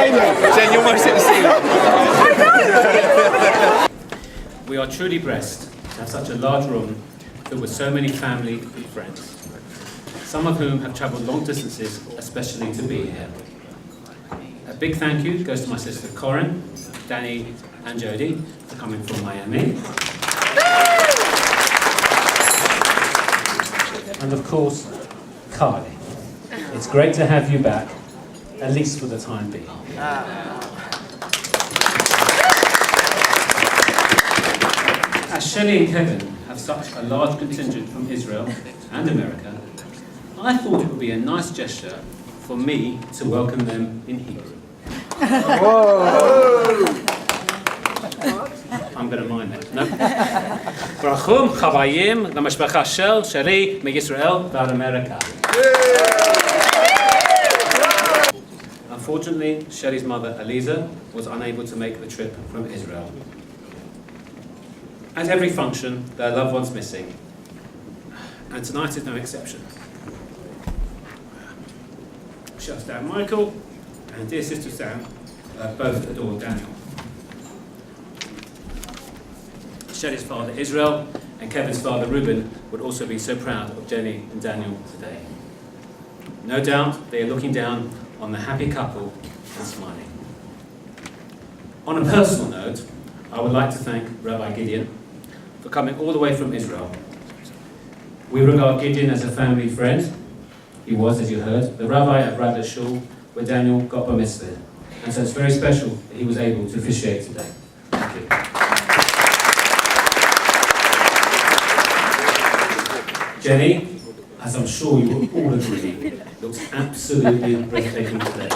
Jen, you're most at the ceiling. We are truly blessed to have such a large room filled with so many family and friends, some of whom have travelled long distances especially to be here. A big thank you goes to my sister Corinne, Danny and Jodie for coming from Miami. And of course, Carly. It's great to have you back, at least for the time being. As Shelley and Kevin have such a large contingent from Israel and America, I thought it would be a nice gesture for me to welcome them in Hebrew. Whoa! I'm going to mind that. No. Brachum chavayim lamashpacha shel Shelley miYisrael ועד America. Unfortunately, Shelley's mother, Eliza, was unable to make the trip from Israel. At every function, their loved one's missing, and tonight is no exception. Shuts down Michael, and dear sister Sam, both adore Daniel. Shelley's father, Israel, and Kevin's father, Reuben, would also be so proud of Jenny and Daniel today. No doubt, they are looking down on the happy couple and smiling. On a personal note, I would like to thank Rabbi Gideon for coming all the way from Israel. We regard Gideon as a family friend. He was, as you heard, the rabbi at Radler Shul, where Daniel got bar mitzvah. And so it's very special that he was able to officiate today. Thank you. Jenny, as I'm sure you will all agree, looks absolutely breathtaking today.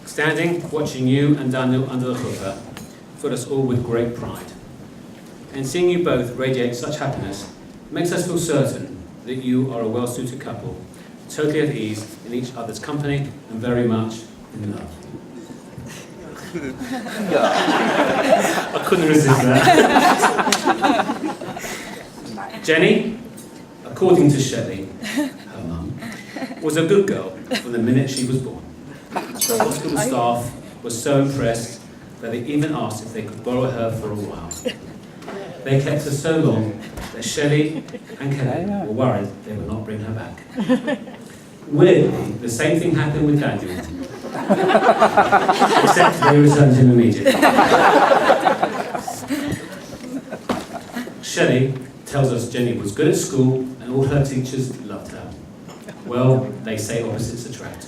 Standing, watching you and Daniel under the chuppah filled us all with great pride. And seeing you both radiate such happiness makes us feel certain that you are a well-suited couple, totally at ease in each other's company and very much in love. I couldn't resist that. Jenny, according to Shelley, her mum, was a good girl from the minute she was born. The hospital staff was so impressed that they even asked if they could borrow her for a while. They kept her so long that Shelley and Kevin were worried they would not bring her back. Weirdly, the same thing happened with Daniel, except they returned him immediately. Shelley tells us Jenny was good at school and all her teachers loved her. Well, they say opposites attract.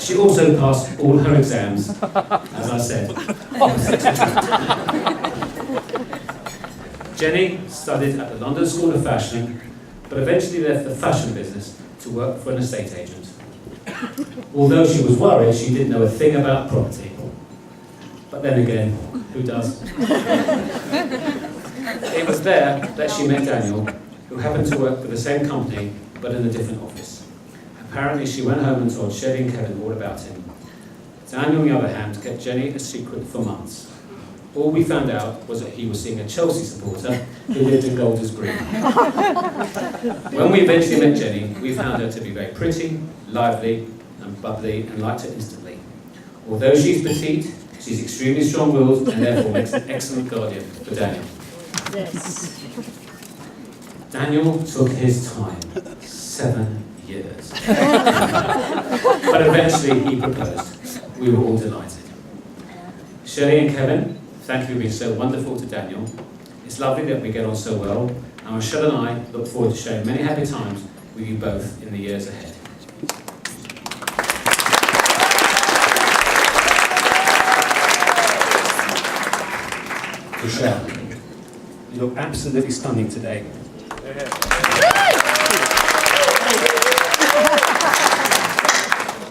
She also passed all her exams, as I said, opposites attract. Jenny studied at the London School of Fashion, but eventually left the fashion business to work for an estate agent. Although she was worried, she didn't know a thing about property. But then again, who does? It was there that she met Daniel, who happened to work for the same company, but in a different office. Apparently, she went home and told Shelley and Kevin all about him. Daniel, on the other hand, kept Jenny a secret for months. All we found out was that he was seeing a Chelsea supporter who lived in Golders Green. When we eventually met Jenny, we found her to be very pretty, lively, and bubbly, and liked her instantly. Although she's petite, she's extremely strong-willed, and therefore makes an excellent guardian for Daniel. Yes. Daniel took his time, 7 years. But eventually he proposed. We were all delighted. Shelley and Kevin, thank you for being so wonderful to Daniel. It's lovely that we get on so well, and Rochelle and I look forward to sharing many happy times with you both in the years ahead. Rochelle, you look absolutely stunning today.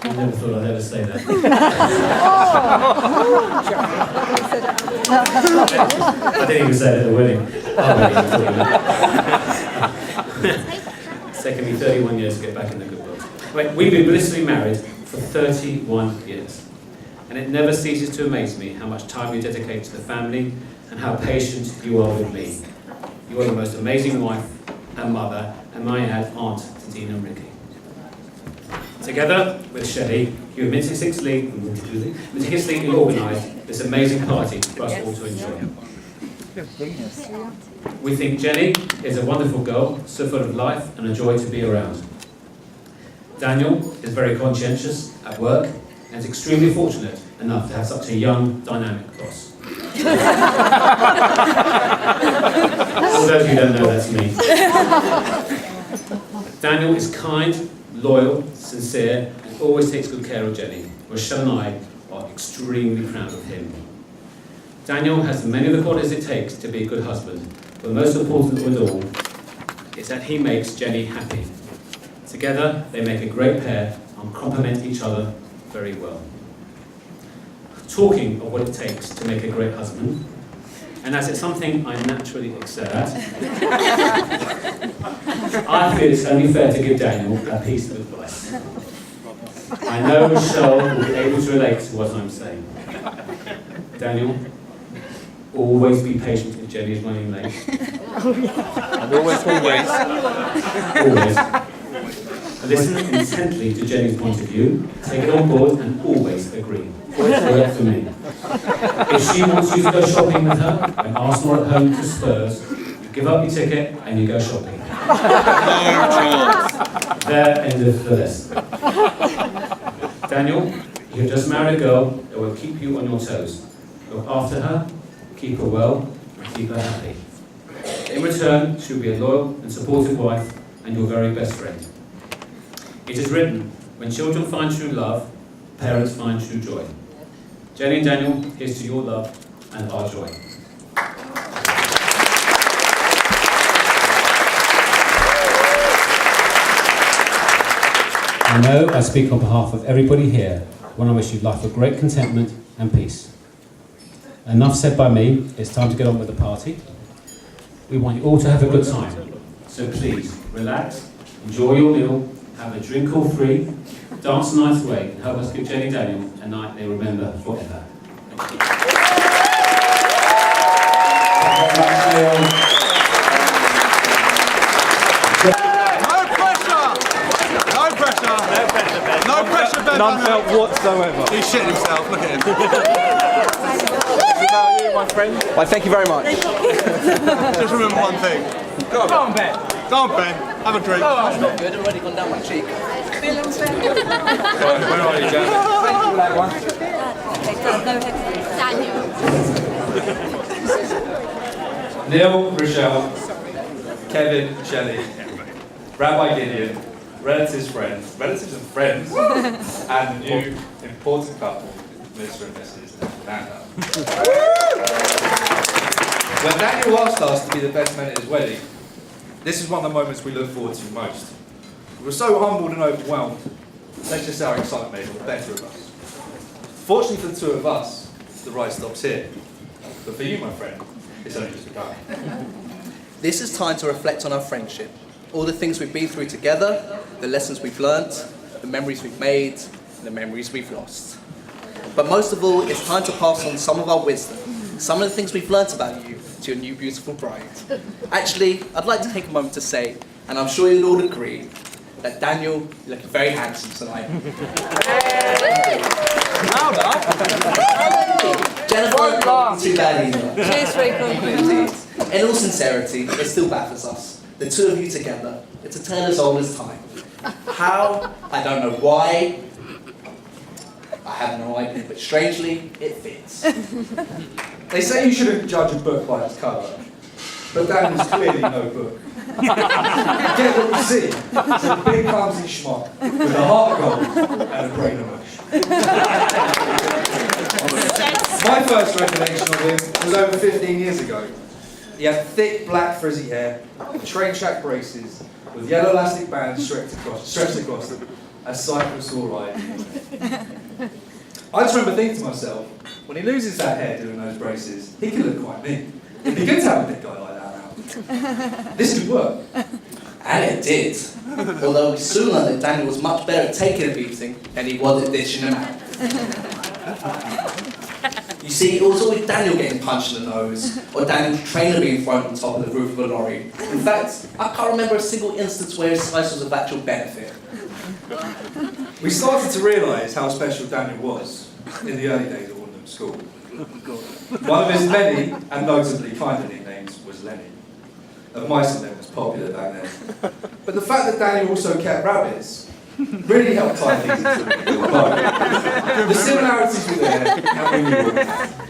I never thought I'd ever say that. I didn't even say it at the wedding. It's taken me 31 years to get back in the good books. Wait, we've been blissfully married for 31 years. And it never ceases to amaze me how much time you dedicate to the family and how patient you are with me. You are the most amazing wife and mother, and may I add, aunt to Dean and Ricky. Together with Shelley, you have meticulously organised this amazing party for us all to enjoy. We think Jenny is a wonderful girl, so full of life and a joy to be around. Daniel is very conscientious at work and is extremely fortunate enough to have such a young, dynamic boss. For those who don't know, that's me. Daniel is kind, loyal, sincere, and always takes good care of Jenny, whereas Shell and I are extremely proud of him. Daniel has many of the qualities it takes to be a good husband, but most important of all is that he makes Jenny happy. Together, they make a great pair and complement each other very well. Talking of what it takes to make a great husband, and as it's something I naturally excel at, I feel it's only fair to give Daniel a piece of advice. I know Michelle will be able to relate to what I'm saying. Daniel, always be patient if Jenny is running late. And always. Always. Listen intently to Jenny's point of view, take it on board, and always agree. Always work for me. If she wants you to go shopping with her, when Arsenal are at home to Spurs, you give up your ticket and you go shopping. There, end of the list. Daniel, you have just married a girl that will keep you on your toes. Look after her, keep her well, and keep her happy. In return, she will be a loyal and supportive wife and your very best friend. It is written, when children find true love, parents find true joy. Jenny and Daniel, here's to your love and our joy. I know I speak on behalf of everybody here when I wish you life of great contentment and peace. Enough said by me, it's time to get on with the party. We want you all to have a good time, so please relax, enjoy your meal, have a drink or free, dance a nice way, and help us give Jenny and Daniel a night they remember forever. Thank you. No pressure, Ben. None felt whatsoever. He's shitting himself, look at him. About you, my friend. Well, thank you very much. Just remember one thing. Go on, Ben. Go on, Ben. Have a drink. Oh, that's not good. Already gone down my cheek. Where are you, Jan? Thank you, that one. Daniel. Neil, Rochelle, Kevin, Shelley, Rabbi Gideon, relatives and friends, and the new important couple, Mr. and Mrs. Nana. When Daniel asked us to be the best men at his wedding, this is one of the moments we look forward to most. We were so humbled and overwhelmed. Let's just say our excitement made the better of us. Fortunately for the two of us, the ride stops here. But for you, my friend, it's only just begun. This is time to reflect on our friendship. All the things we've been through together, the lessons we've learnt, the memories we've made, and the memories we've lost. But most of all, it's time to pass on some of our wisdom, some of the things we've learnt about you to your new beautiful bride. Actually, I'd like to take a moment to say, and I'm sure you'll all agree, that Daniel, you're looking very handsome tonight. Jennifer, too bad either. Cheers, Rico. In all sincerity, it still baffles us. The two of you together, it's a tale as old as time. How? I don't know why. I have no idea, but strangely, it fits. They say you shouldn't judge a book by its cover, but Daniel's clearly no book. Get what you see. It's a big clumsy schmuck with a heart of gold and a brain of mush. My first recollection of him was over 15 years ago. He had thick black frizzy hair, train track braces, with yellow elastic bands stretched across them, a sight was all right. I just remember thinking to myself, when he loses that hair doing those braces, he could look quite mean. It'd be good to have a big guy like that around. This could work. And it did. Although we soon learned that Daniel was much better at taking a beating than he was at dishing them out. You You see, it was always Daniel getting punched in the nose, or Daniel's trainer being thrown on top of the roof of a lorry. In fact, I can't remember a single instance where his slice was of actual benefit. We started to realise how special Daniel was in the early days of Wandham School. One of his many and notably kinder nicknames was Lenny. A mice and them was popular back then. But the fact that Daniel also kept rabbits really helped tie things into a real bow. The similarities were there, and we knew what happened.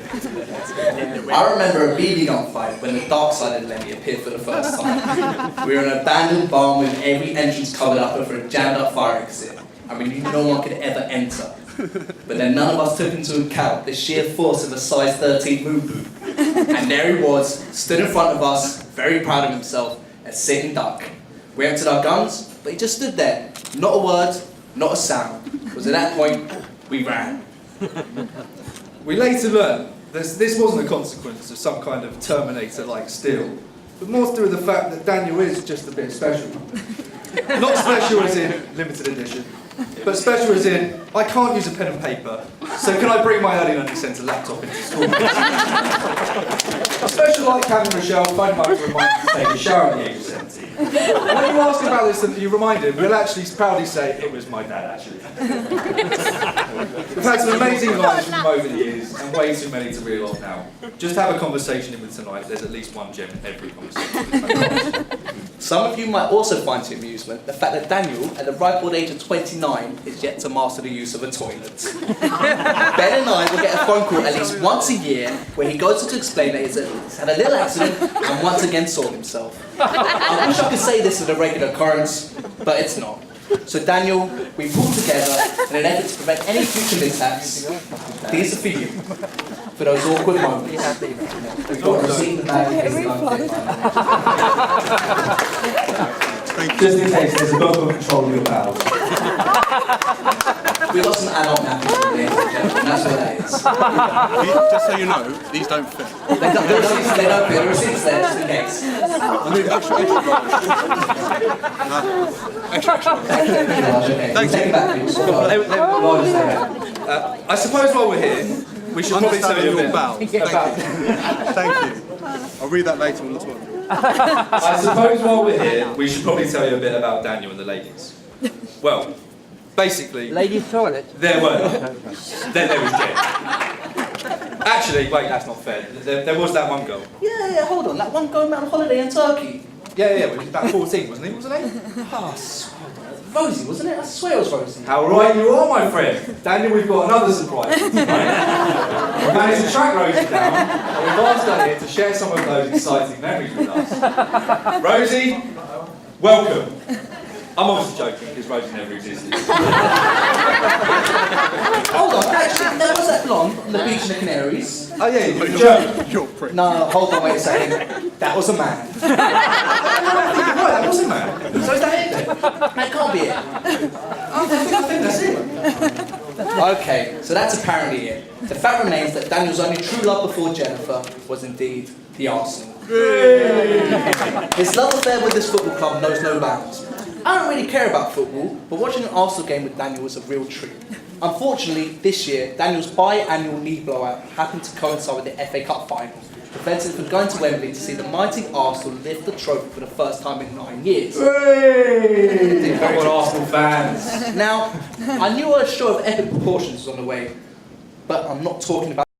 I remember a BB gun fight when the dark-sided Lenny appeared for the first time. We were in an abandoned barn with every entrance covered up over a jammed-up fire exit, and we knew no one could ever enter. But then none of us took into account the sheer force of a size 13 moon boot. And there he was, stood in front of us, very proud of himself, a sitting duck. We emptied our guns, but he just stood there. Not a word, not a sound. Because at that point, we ran. We later learned that this wasn't a consequence of some kind of Terminator-like steal, but more to do with the fact that Daniel is just a bit special. Not special as in limited edition, but special as in, I can't use a pen and paper, so can I bring my early learning centre laptop into school? Special like Captain Rochelle phoned him up to remind him to take a shower at the age of 17. When you ask about this and you remind him, he'll actually proudly say, it was my dad actually. We've had some amazing lines from him over the years, and way too many to reel off now. Just have a conversation with him tonight, there's at least one gem in every conversation. Some of you might also find to amusement the fact that Daniel, at the ripe old age of 29, is yet to master the use of a toilet. Ben and I will get a phone call at least once a year where he goes on to explain that he's had a little accident and once again saw himself. I wish I could say this is a regular occurrence, but it's not. So Daniel, we pulled together in an effort to prevent any future mishaps. These are for you, for those awkward moments. We've got a receipt in the bag in case you don't fit. Just in case there's a dog on control of your bowels. We got some adult napkins in there, gentlemen, that's what that is. Just so you know, these don't fit. They don't fit, the receipt's there just in case. I need extra Thank you. I suppose while we're here, we should probably tell you a bit about... Thank you. I'll read that later on the toilet. I suppose while we're here, we should probably tell you a bit about Daniel and the ladies. Well, basically... Ladies' toilet? There were none. Then there was Jen. Actually, wait, that's not fair. There was that one girl. Yeah, hold on, that one going on holiday in Turkey. Yeah, he was about 14, wasn't he? Oh, Rosie, wasn't it? I swear it was Rosie. How right you are, my friend. Daniel, we've got another surprise. Right? We managed to track Rosie down, and we've asked her here to share some of those exciting memories with us. Rosie, welcome. I'm obviously joking, because Rosie never existed. Hold on, actually, there was that blonde on the beach in the Canaries. Oh yeah, you're German. You're a prick. No, hold on, wait a second. That was a man. Right, that was a man. So is that it then? That can't be it. I think that's it. Okay, so that's apparently it. The fact remains that Daniel's only true love before Jennifer was indeed the Arsenal. His love affair with this football club knows no bounds. I don't really care about football, but watching an Arsenal game with Daniel was a real treat. Unfortunately, this year, Daniel's biannual knee blowout happened to coincide with the FA Cup final, preventing him from going to Wembley to see the mighty Arsenal lift the trophy for the first time in 9 years. Hey! Come on, Arsenal fans. Now, I knew a show of epic proportions was on the way, but I'm not talking about